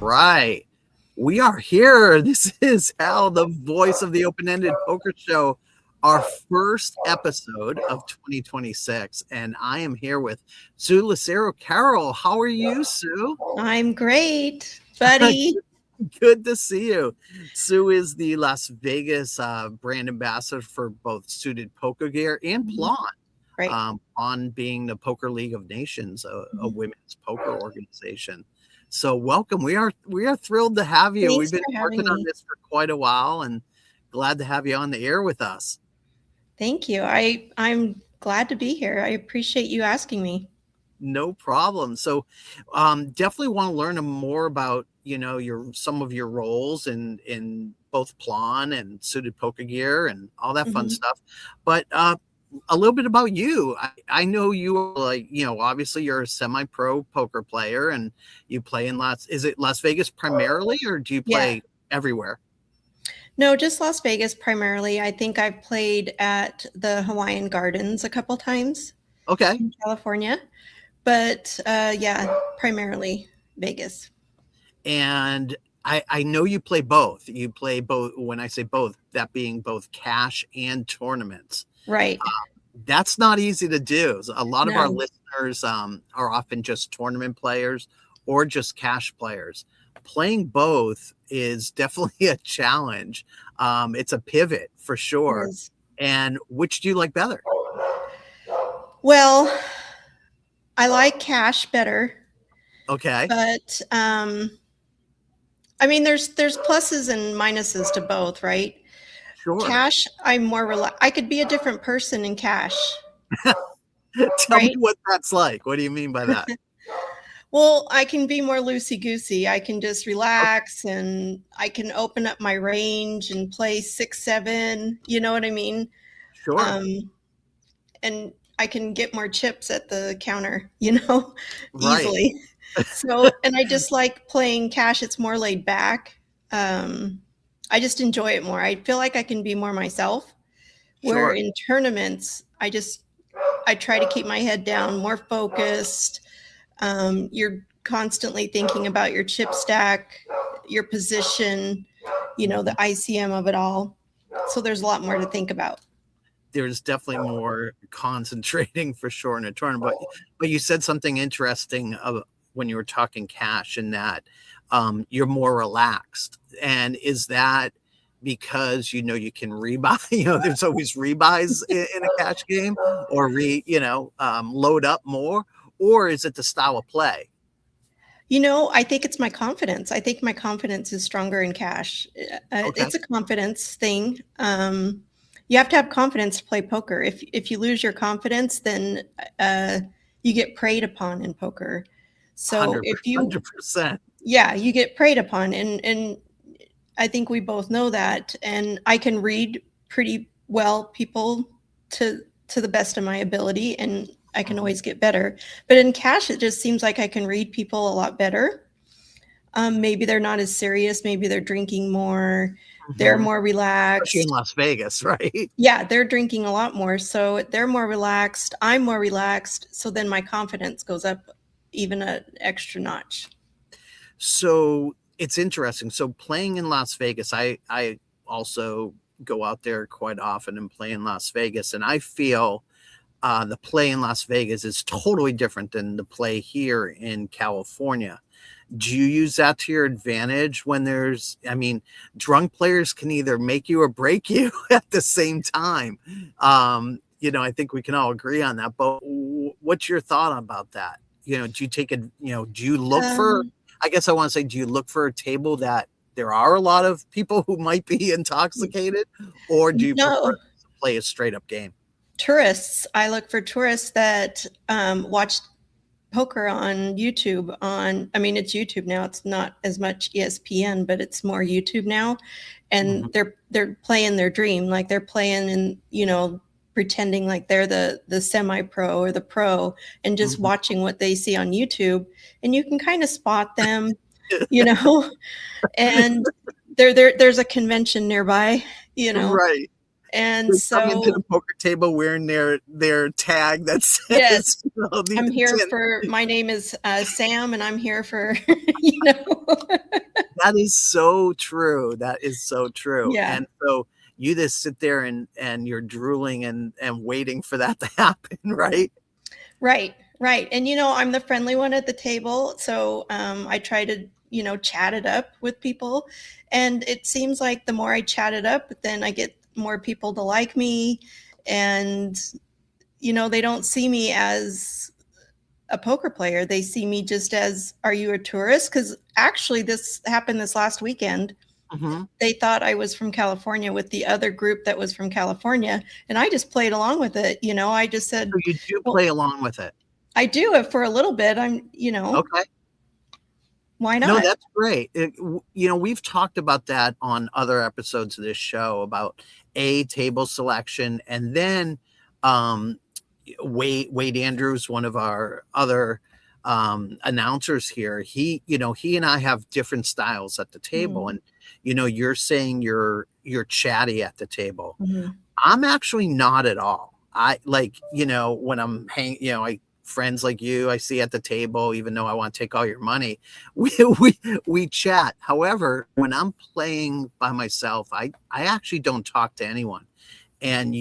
right. We are here. This is Hal, the voice of the Open-Ended Poker Show, our first episode of 2026. And I am here with Sue Lucero. Carrell, how are you, Sue? I'm great, buddy. Good to see you. Sue is the Las Vegas brand ambassador for both Suited Poker Gear and PLON. Right. PLON being the Poker League of Nations, a women's poker organization. So welcome. We are thrilled to have you. Thanks We've been working on this for quite a while and glad to have you on the air with us. Thank you. I'm glad to be here. I appreciate you asking me. No problem. So definitely want to learn more about, some of your roles in both PLON and Suited Poker Gear and all that fun stuff. But a little bit about you. I know you are obviously you're a semi-pro poker player and you play in is it Las Vegas primarily, or do you play everywhere? No, just Las Vegas primarily. I think I've played at the Hawaiian Gardens a couple times. Okay. In California. But primarily Vegas. And I know you play both. You play both. When I say both, that being both cash and tournaments. Right. That's not easy to do. A lot of our listeners are often just tournament players or just cash players. Playing both is definitely a challenge. It's a pivot for sure. And which do you like better? Well, I like cash better. Okay. But there's pluses and minuses to both, right? Sure. Cash, I'm more relaxed. I could be a different person in cash. Tell me what that's like. What do you mean by that? Well, I can be more loosey-goosey. I can just relax and I can open up my range and play 6-7. You know what I mean? Sure. And I can get more chips at the counter, easily. So, and I just like playing cash. It's more laid back. I just enjoy it more. I feel like I can be more myself. Where in tournaments, I try to keep my head down, more focused. You're constantly thinking about your chip stack, your position, the ICM of it all. So there's a lot more to think about. There's definitely more concentrating for sure in a tournament. But you said something interesting when you were talking cash, and that you're more relaxed. And is that because you can rebuy? There's always rebuys in a cash game, or load up more, or is it the style of play? I think it's my confidence. I think my confidence is stronger in cash. It's a confidence thing. You have to have confidence to play poker. If you lose your confidence, then you get preyed upon in poker. So 100%. Yeah, you get preyed upon, and I think we both know that. And I can read pretty well people to the best of my ability, and I can always get better. But in cash, it just seems like I can read people a lot better. Maybe they're not as serious. Maybe they're drinking more. They're more relaxed. Especially in Las Vegas, right? Yeah, they're drinking a lot more. So they're more relaxed. I'm more relaxed. So then my confidence goes up even an extra notch. So it's interesting. So playing in Las Vegas, I also go out there quite often and play in Las Vegas. And I feel the play in Las Vegas is totally different than the play here in California. Do you use that to your advantage when drunk players can either make you or break you at the same time? I think we can all agree on that, but what's your thought about that? Do you take it, do you look for, I guess I want to say, do you look for a table that there are a lot of people who might be intoxicated, or do you prefer to play a straight up game? Tourists. I look for tourists that watch poker on YouTube. It's YouTube now. It's not as much ESPN, but it's more YouTube now. And they're playing their dream. Like they're playing and, pretending like they're the semi-pro or the pro, and just watching what they see on YouTube. And you can kind of spot them, and there's a convention nearby, Right. And They come into so, the poker table wearing their tag that yes, says, I'm here for, my name is Sam, and I'm here for, you know. That is so true. That is so true. Yeah. And so you just sit there and you're drooling and waiting for that to happen, right? Right, right. And I'm the friendly one at the table, so I try to chat it up with people, and it seems like the more I chat it up, then I get more people to like me, and they don't see me as a poker player. They see me just as, are you a tourist? Because actually, this happened this last weekend. Mm-hmm. They thought I was from California with the other group that was from California, and I just played along with it. I just said, So you do well, play along with it. I do it for a little bit. Okay. Why No, not? that's great. We've talked about that on other episodes of this show about table selection, and then Wade Andrews, one of our other announcers here, he and I have different styles at the table, and you're saying you're chatty at the table. Mm-hmm. I'm actually not at all. I like, when I'm hanging, friends like you I see at the table, even though I want to take all your money, we chat. However, when I'm playing by myself, I actually don't talk to anyone. And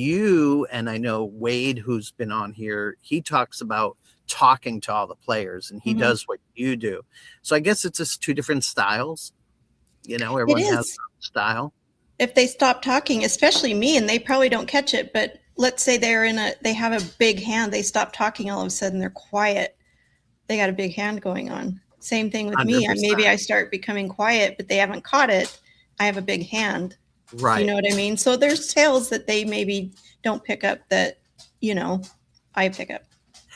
I know Wade, who's been on here, he talks about talking to all the players, and he Mm-hmm. does what you do. So I guess it's just two different styles. It Everyone has is. a style. If they stop talking, especially me, and they probably don't catch it, but let's say they have a big hand, they stop talking, all of a sudden they're quiet. They got a big hand going on. Same thing with me. 100%. Maybe I start becoming quiet, but they haven't caught it. I have a big hand. Right. You know what I mean? So there's tales that they maybe don't pick up that, I pick up.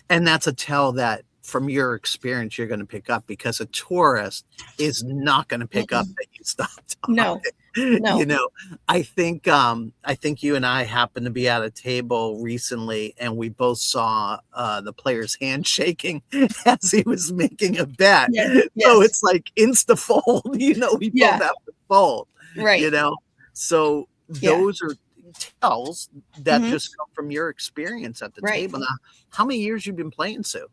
And that's a tell that from your experience you're going to pick up, because a tourist is not going to pick up that you stopped talking. No. I think you and I happened to be at a table recently, and we both saw the player's hand shaking as he was making a bet. Yes. So it's like insta fold, we both have to fold, right. So those are tells that just come from your experience at the table. Now, how many years you've been playing, Sue?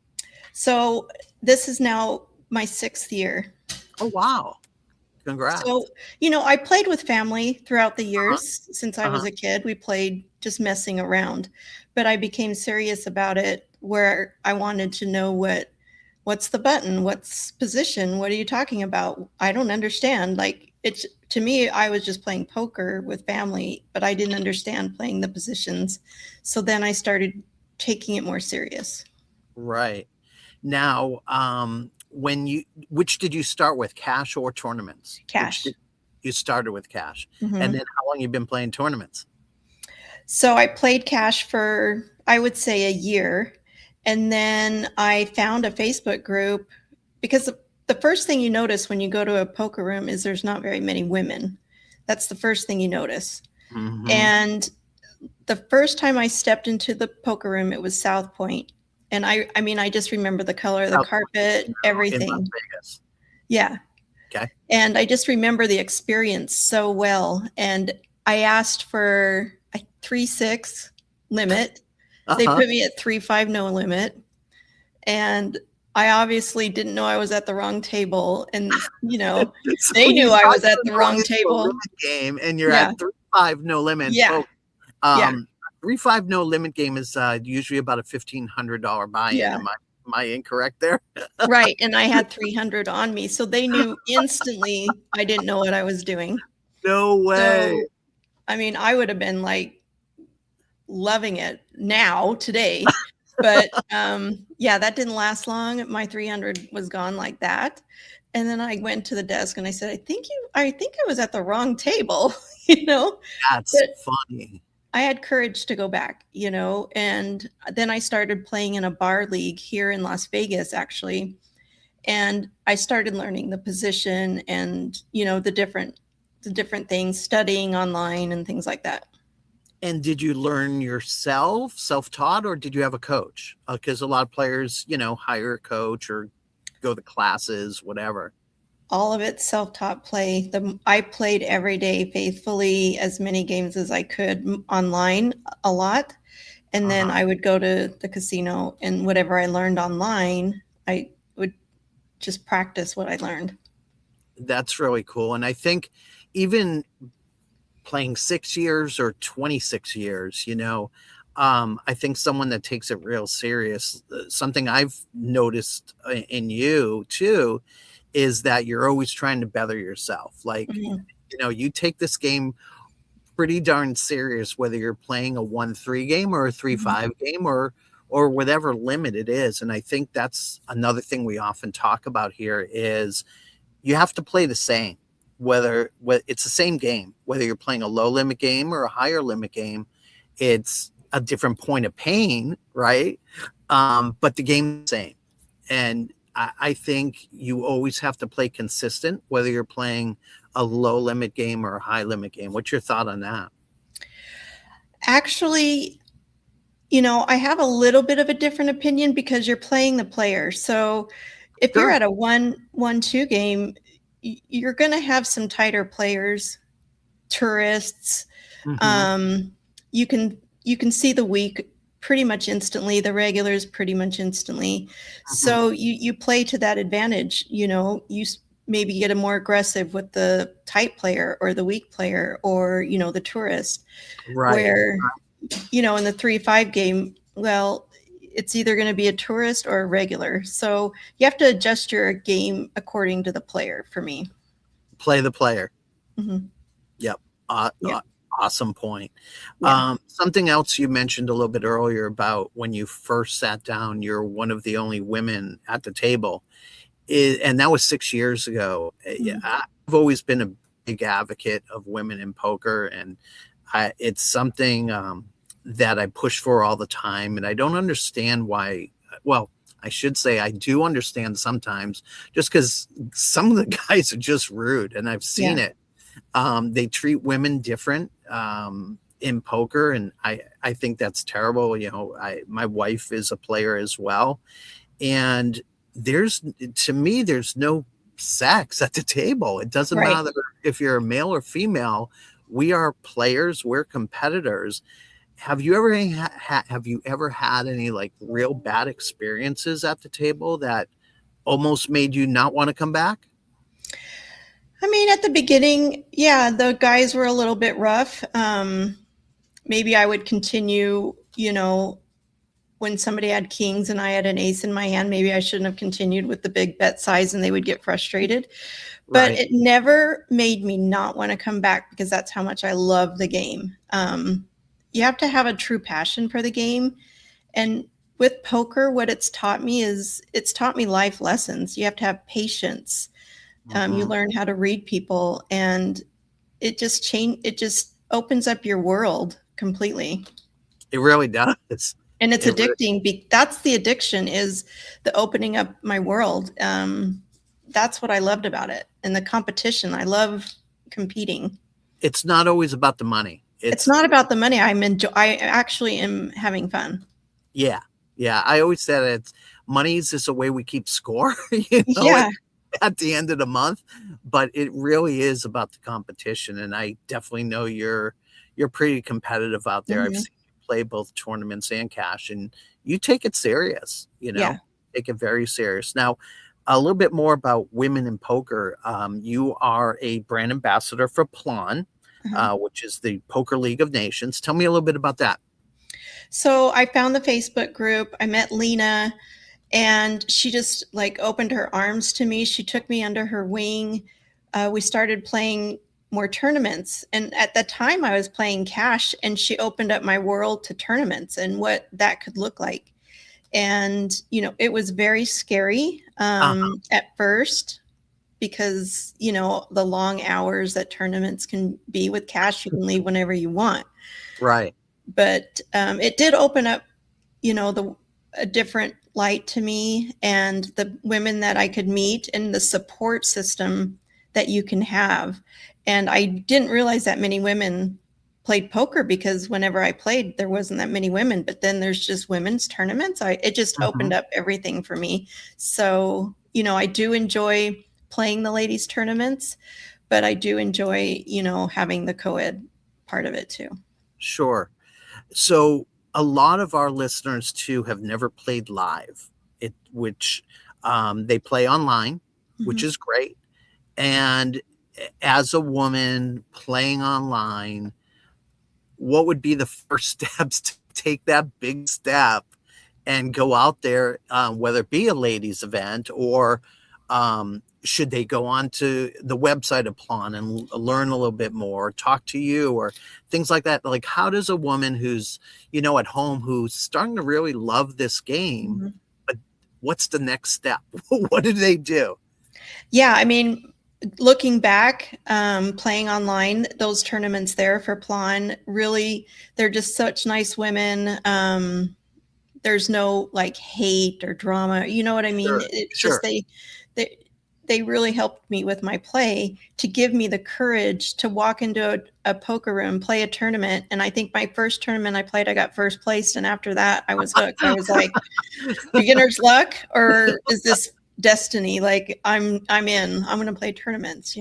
So this is now my 6th year. Oh, wow. Congrats. So, I played with family throughout the years. Since I was a kid. We played just messing around, but I became serious about it, where I wanted to know what's the button, what's position, what are you talking about? I don't understand. Like, to me, I was just playing poker with family, but I didn't understand playing the positions. So then I started taking it more serious. Right. Now, which did you start with, cash or tournaments? Cash. You started with cash. And then how long you been playing tournaments? So I played cash for, I would say, a year. And then I found a Facebook group, because the first thing you notice when you go to a poker room is there's not very many women. That's the first thing you notice. Mm-hmm. And the first time I stepped into the poker room, it was South Point. And I just remember the color of the carpet, everything. In Las Vegas. Yeah. Okay. And I just remember the experience so well. And I asked for a 3-6 limit. They put me at 3-5 no limit. And I obviously didn't know I was at the wrong table. And, so they knew I was at the wrong table. Game, and you're at 3-5 no limit. Yeah. So, 3-5 no limit game is usually about a $1,500 buy-in. Yeah. Am I incorrect there? Right. And I had 300 on me. So they knew instantly I didn't know what I was doing. No way. So, I would have been like loving it today. But that didn't last long. My 300 was gone like that. And then I went to the desk and I said, I think I was at the wrong table, That's funny. I had courage to go back, and then I started playing in a bar league here in Las Vegas, actually. And I started learning the position and, the different things, studying online and things like that. And did you learn yourself, self-taught, or did you have a coach? Because a lot of players, hire a coach or go to classes, whatever. All of it self-taught play. I played every day faithfully as many games as I could online, a lot. And then Uh-huh. I would go to the casino, and whatever I learned online, I would just practice what I learned. That's really cool. And I think even playing 6 years or 26 years, I think someone that takes it real serious, something I've noticed in you too, is that you're always trying to better yourself. Like, Mhm. you take this game pretty darn serious, whether you're playing a 1-3 game or a 3-5 game or whatever limit it is. And I think that's another thing we often talk about here is you have to play the same, whether it's the same game, whether you're playing a low limit game or a higher limit game. It's a different point of pain, right? But the game's the same. And I think you always have to play consistent, whether you're playing a low limit game or a high limit game. What's your thought on that? Actually, I have a little bit of a different opinion because you're playing the player. So if you're Sure. at a 1-1-2 game, you're going to have some tighter players, tourists. Hmm. Um, you can see the weak pretty much instantly, the regulars pretty much instantly. Hmm. So you play to that advantage. Maybe get a more aggressive with the tight player or the weak player or the tourist. Right. Where in the 3-5 game, well, it's either going to be a tourist or a regular. So you have to adjust your game according to the player for me. Play the player. Hmm. Yep. Yeah. Awesome point. Yeah. Something else you mentioned a little bit earlier about when you first sat down, you're one of the only women at the table. And that was 6 years ago. Yeah, Mhm. I've always been a big advocate of women in poker, and it's something that I push for all the time. And I don't understand why. Well, I should say I do understand sometimes, just because some of the guys are just rude, and I've seen Yeah. it. They treat women different in poker, and I think that's terrible. My wife is a player as well, and to me there's no sex at the table. It doesn't Right. matter if you're a male or female. We are players, we're competitors. Have you ever had any like real bad experiences at the table that almost made you not want to come back? I mean, at the beginning, yeah, the guys were a little bit rough. Maybe I would continue, when somebody had kings and I had an ace in my hand, maybe I shouldn't have continued with the big bet size and they would get frustrated. But Right. it never made me not want to come back because that's how much I love the game. You have to have a true passion for the game. And with poker, what it's taught me is it's taught me life lessons. You have to have patience. You Hmm. learn how to read people, and it just opens up your world completely. It really does. And it's It really, addicting. That's the addiction, is the opening up my world. That's what I loved about it. And the competition. I love competing. it's not always about the money. It's It's not about the money. I actually am having fun. Yeah. Yeah. I always said it's money is just a way we keep score, Yeah. at the end of the month. But it really is about the competition. And I definitely know you're pretty competitive out there. I've Hmm. seen you play both tournaments and cash, and you take it serious, Yeah. take it very serious. Now, a little bit more about women in poker. You are a brand ambassador for PLON, Uh-huh. which is the Poker League of Nations. Tell me a little bit about that. So I found the Facebook group. I met Lena, and she just like opened her arms to me. She took me under her wing. We started playing more tournaments, and at the time I was playing cash, and she opened up my world to tournaments and what that could look like. And it was very scary Uh, at first, because the long hours that tournaments can be. With cash, you can leave whenever you want. right. But it did open up the a different light to me, and the women that I could meet, and the support system that you can have. And I didn't realize that many women played poker, because whenever I played, there wasn't that many women. But then there's just women's tournaments. It just Mhm. opened up everything for me. So I do enjoy playing the ladies tournaments, but I do enjoy, having the co-ed part of it too. Sure. So a lot of our listeners too have never played live, which they play online, which is great. And as a woman playing online, what would be the first steps to take that big step and go out there, whether it be a ladies event or should they go on to the website of PLON and learn a little bit more, talk to you or things like that? Like, how does a woman who's, at home, who's starting to really love this game, but what's the next step? What do they do? Yeah, I mean, looking back, playing online, those tournaments there for PLON, really, they're just such nice women. There's no like hate or drama. You know what I mean? It's just they really helped me with my play to give me the courage to walk into a poker room, play a tournament. And I think my first tournament I played, I got first place. And after that, I was hooked. I was like, beginner's luck, or is this destiny? Like I'm in. I'm going to play tournaments.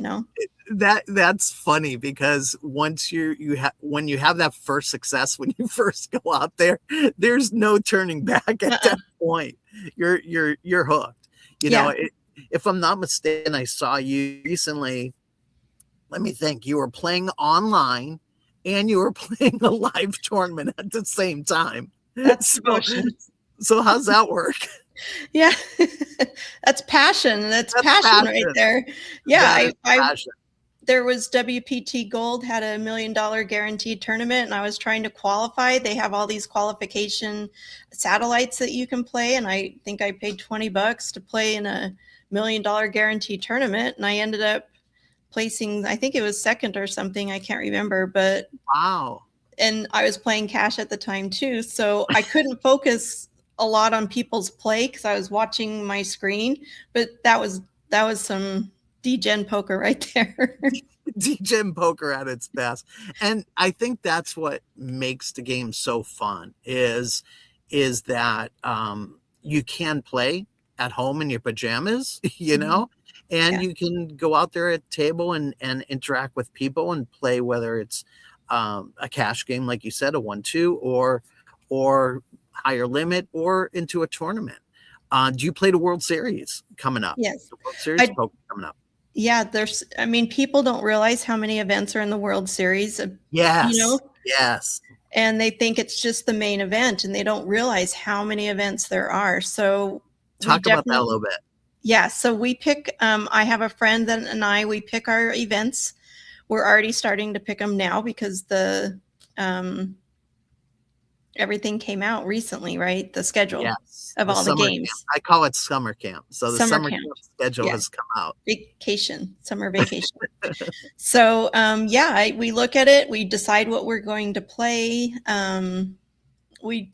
That's funny, because once when you have that first success, when you first go out there, there's no turning back at that point. You're hooked. If I'm not mistaken, I saw you recently. Let me think. You were playing online and you were playing a live tournament at the same time. That's so how's that work? Yeah, that's passion. That's passion right there. Yeah, there was WPT Gold had $1 million guaranteed tournament, and I was trying to qualify. They have all these qualification satellites that you can play, and I think I paid $20 to play in a $1 million guaranteed tournament, and I ended up placing, I think it was second or something, I can't remember, but wow. And I was playing cash at the time too, so I couldn't focus a lot on people's play because I was watching my screen, but that was some D-Gen poker right there. D-Gen poker at its best. And I think that's what makes the game so fun is that you can play at home in your pajamas, and you can go out there at a table and interact with people and play, whether it's a cash game, like you said, a 1-2 or higher limit or into a tournament. Do you play the World Series coming up? Yes. The World Series poker coming up. Yeah, people don't realize how many events are in the World Series. Yes. Yes. And they think it's just the main event, and they don't realize how many events there are. So talk about that a little bit. Yeah. So we pick, I have a friend and we pick our events. We're already starting to pick them now because everything came out recently, right? The schedule of all the games. Camp. I call it summer camp. So the summer camp schedule has come out. Summer vacation. So we look at it. We decide what we're going to play. We,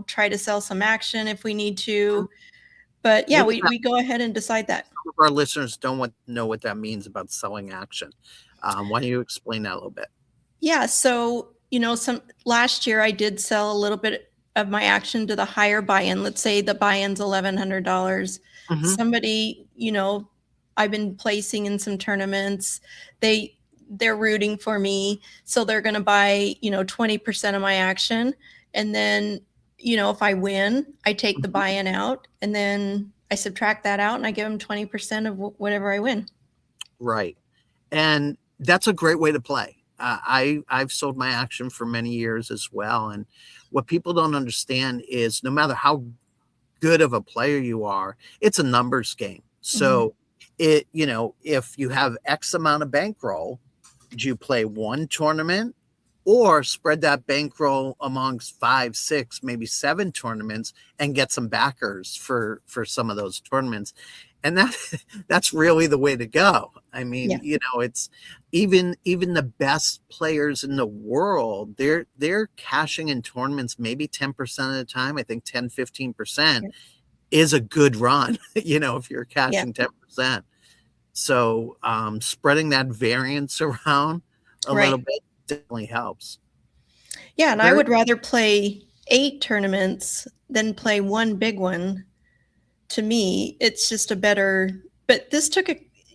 try to sell some action if we need to. But we go ahead and decide that. Some of our listeners don't know what that means about selling action. Why don't you explain that a little bit? Yeah. So last year I did sell a little bit of my action to the higher buy-in. Let's say the buy-in's $1,100. Somebody, I've been placing in some tournaments. They're rooting for me. So they're going to buy, 20% of my action. And then, if I win, I take the buy-in out and then I subtract that out and I give them 20% of whatever I win. Right. And that's a great way to play. I've sold my action for many years as well. And what people don't understand is no matter how good of a player you are, it's a numbers game. So if you have X amount of bankroll, do you play one tournament or spread that bankroll amongst 5, 6, maybe 7 tournaments and get some backers for some of those tournaments? And that's really the way to go. I mean, it's even the best players in the world, they're cashing in tournaments maybe 10% of the time. I think 10, 15% is a good run, if you're cashing 10%. So spreading that variance around a little bit definitely helps. Yeah, and I would rather play 8 tournaments than play one big one. To me, it's just a better, but this took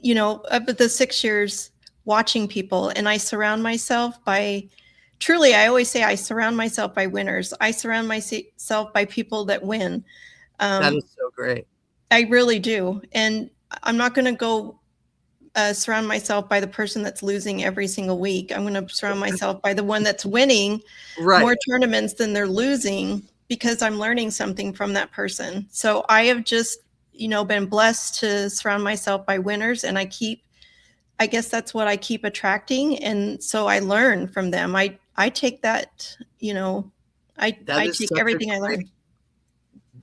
of the 6 years watching people, and I surround myself by, truly, I always say I surround myself by winners. I surround myself by people that win. That is so great. I really do. And I'm not going to go surround myself by the person that's losing every single week. I'm going to surround myself by the one that's winning more tournaments than they're losing, because I'm learning something from that person. So I have just, been blessed to surround myself by winners, and I guess that's what I keep attracting. And so I learn from them. I take that, I take everything I learn.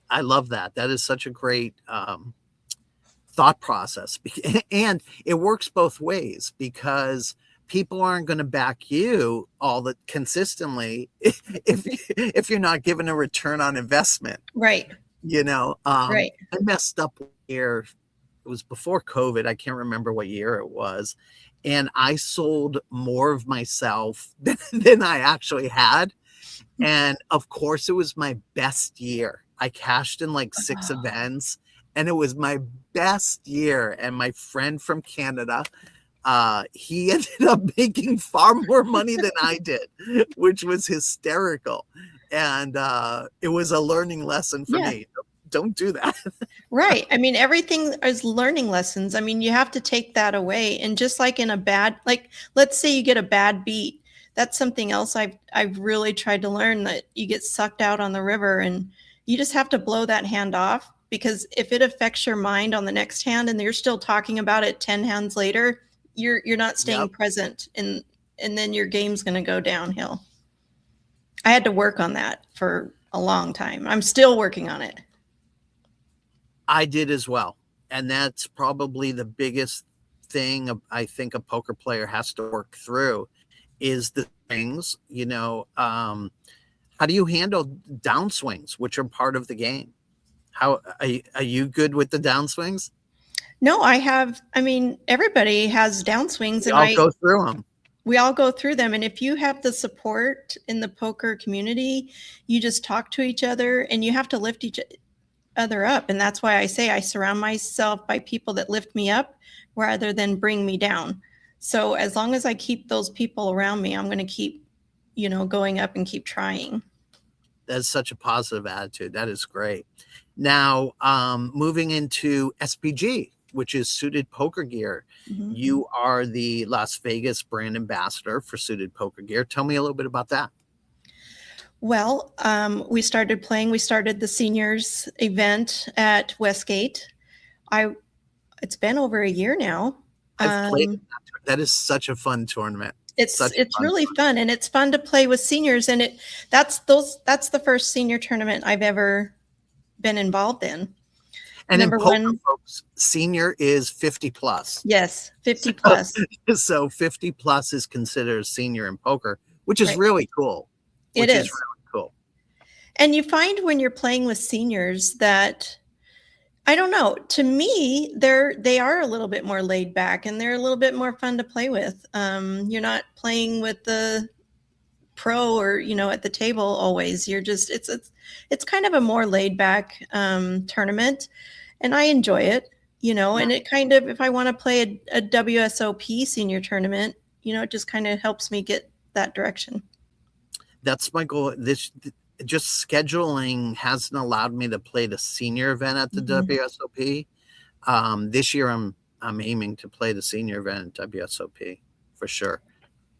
I love that. That is such a great thought process. And it works both ways, because people aren't going to back you all that consistently if you're not given a return on investment. Right. Right. I messed up here. It was before COVID. I can't remember what year it was. And I sold more of myself than I actually had. And of course, it was my best year. I cashed in like 6 events, and it was my best year. And my friend from Canada, he ended up making far more money than I did, which was hysterical. And it was a learning lesson for me. Don't do that. Right. I mean, everything is learning lessons. I mean, you have to take that away. And just like in a bad, like, let's say you get a bad beat. That's something else I've really tried to learn, that you get sucked out on the river, and you just have to blow that hand off, because if it affects your mind on the next hand and you're still talking about it 10 hands later, you're not staying present, and then your game's going to go downhill. I had to work on that for a long time. I'm still working on it. I did as well. And that's probably the biggest thing I think a poker player has to work through, is the things, how do you handle downswings, which are part of the game? How are you good with the downswings? No, everybody has downswings, and I go through them. We all go through them. And if you have the support in the poker community, you just talk to each other, and you have to lift each other up. And that's why I say I surround myself by people that lift me up rather than bring me down. So as long as I keep those people around me, I'm going to keep, going up and keep trying. That's such a positive attitude. That is great. Now, moving into SPG, which is Suited Poker Gear. Mm-hmm. You are the Las Vegas brand ambassador for Suited Poker Gear. Tell me a little bit about that. Well, we started the seniors event at Westgate. It's been over a year now. I've played that is such a fun tournament. It's really fun, and it's fun to play with seniors. And that's the first senior tournament I've ever been involved in. And in poker, folks, senior is 50 plus. Yes, 50 plus. So 50 plus is considered senior in poker, which is really cool. It is really cool. And you find when you're playing with seniors that, I don't know, to me, they are a little bit more laid back, and they're a little bit more fun to play with. You're not playing with the pro or, at the table always. You're just, it's kind of a more laid back tournament, and I enjoy it, and it kind of, if I want to play a WSOP senior tournament, it just kind of helps me get that direction. That's my goal. Just scheduling hasn't allowed me to play the senior event at the WSOP. This year, I'm aiming to play the senior event at WSOP for sure.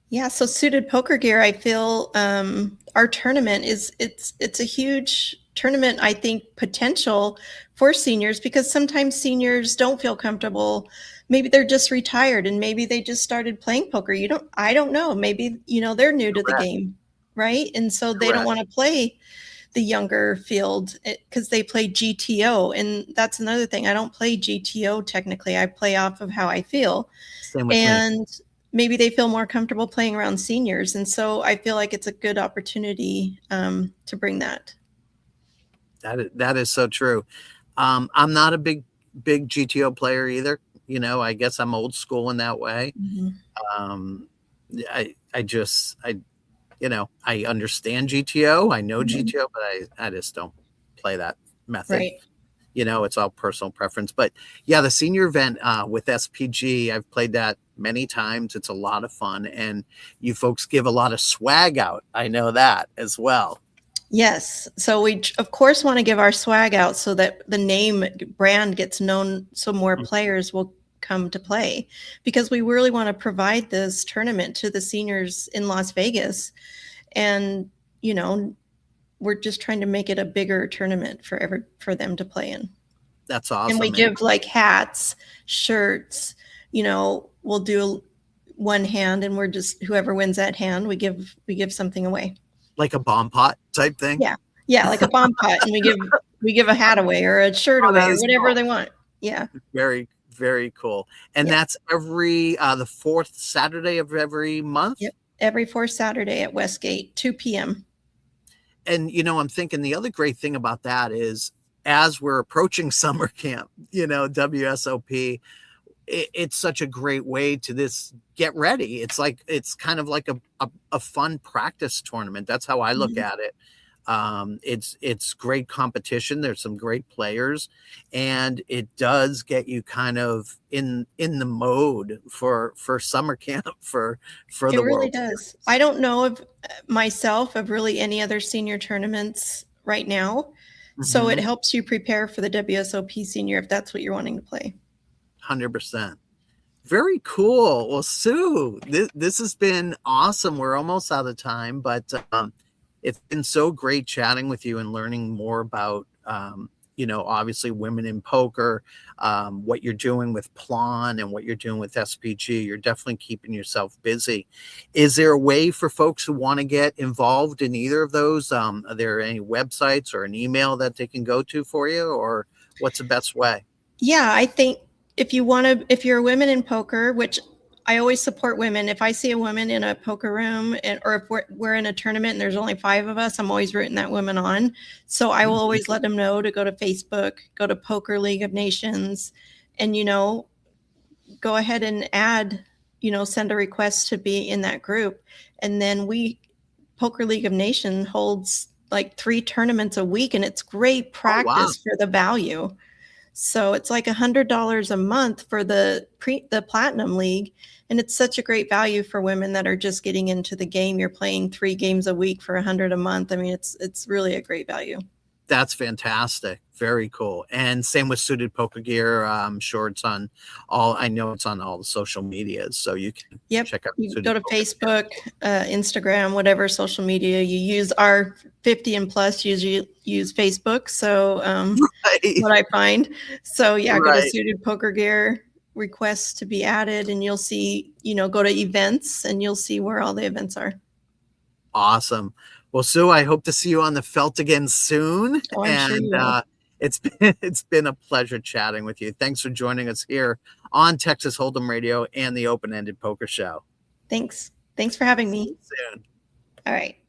Yeah. So Suited Poker Gear, I feel our tournament it's a huge tournament. I think potential for seniors, because sometimes seniors don't feel comfortable. Maybe they're just retired, and maybe they just started playing poker. I don't know. Maybe they're new to the game. Right. And so they don't want to play the younger field because they play GTO. And that's another thing. I don't play GTO technically. I play off of how I feel. Same with me. Maybe they feel more comfortable playing around seniors. And so I feel like it's a good opportunity to bring that. That is so true. I'm not a big GTO player either. I guess I'm old school in that way. Mm-hmm. I understand GTO. I know GTO, but I just don't play that method. Right. it's all personal preference. But yeah, the senior event with SPG, I've played that many times. It's a lot of fun, and you folks give a lot of swag out. I know that as well. Yes. So we, of course, want to give our swag out so that the name brand gets known, so more players will come to play, because we really want to provide this tournament to the seniors in Las Vegas. And, we're just trying to make it a bigger tournament for them to play in. That's awesome. And we give like hats, shirts, we'll do one hand, and we're just, whoever wins that hand, we give something away. Like a bomb pot type thing? Yeah, like a bomb pot, and we give a hat away or a shirt away or whatever cool. They want. Yeah. Very, very cool. And that's every the fourth Saturday of every month? Yep. Every fourth Saturday at Westgate, 2 p.m. And I'm thinking the other great thing about that is, as we're approaching summer camp, WSOP, it's such a great way to get ready. It's kind of like a fun practice tournament. That's how I look at it. It's great competition. There's some great players, and it does get you kind of in the mode for summer camp for the World. It really does. I don't know of really any other senior tournaments right now. Mm-hmm. So it helps you prepare for the WSOP senior if that's what you're wanting to play. 100%. Very cool. Well, Sue, this has been awesome. We're almost out of time, but it's been so great chatting with you and learning more about, obviously women in poker, what you're doing with PLON and what you're doing with SPG. You're definitely keeping yourself busy. Is there a way for folks who want to get involved in either of those? Are there any websites or an email that they can go to for you, or what's the best way? Yeah, I think if you're a women in poker, which I always support women. If I see a woman in a poker room, or if we're in a tournament and there's only 5 of us, I'm always rooting that woman on. So I will always let them know to go to Facebook, go to Poker League of Nations, and, go ahead and add, send a request to be in that group. And then Poker League of Nations holds like 3 tournaments a week, and it's great practice for the value. So it's like $100 a month for the Platinum League. And it's such a great value for women that are just getting into the game. You're playing 3 games a week for $100 a month. I mean, it's really a great value. That's fantastic. Very cool. And same with Suited Poker Gear. I'm sure it's on all the social medias. So you can check out. You go to Facebook, Instagram, whatever social media you use. Our 50 and plus usually use Facebook. So what I find. So go to Suited Poker Gear, requests to be added, and you'll see, go to events, and you'll see where all the events are. Awesome. Well, Sue, I hope to see you on the felt again soon. Oh, I'm sure you will. It's been a pleasure chatting with you. Thanks for joining us here on Texas Hold'em Radio and the Open Ended Poker Show. Thanks for having me. See you soon. All right.